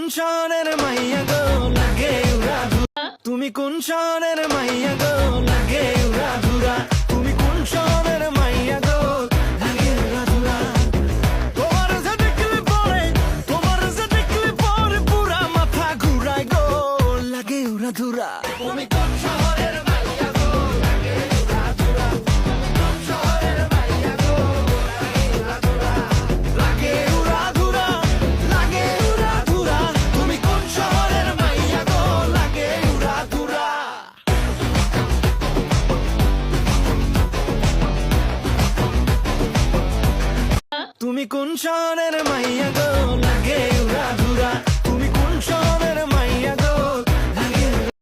কোন শহরের মাইয়া গো লাগে উড়া ধুরা তুমি কোন শহরের মাইয়া গো লাগে উড়া ধুরা তুমি কোন শহরের মাইয়া গো লাগে উড়া ধুরা তোমার যে দেখলে পরে পুরা মাথা ঘুরায় গো লাগে উড়া ধুরা তুমি কোন শহরের মাইয়া গো লাগে উড়া ধুরা কোন শহরের মাইয়া গো লাগে উড়া ধুরা লাগে উড়া ধুরা তুমি কোন শহরের মাইয়া গো লাগে উড়া ধুরা তুমি কোন শহরের মাইয়া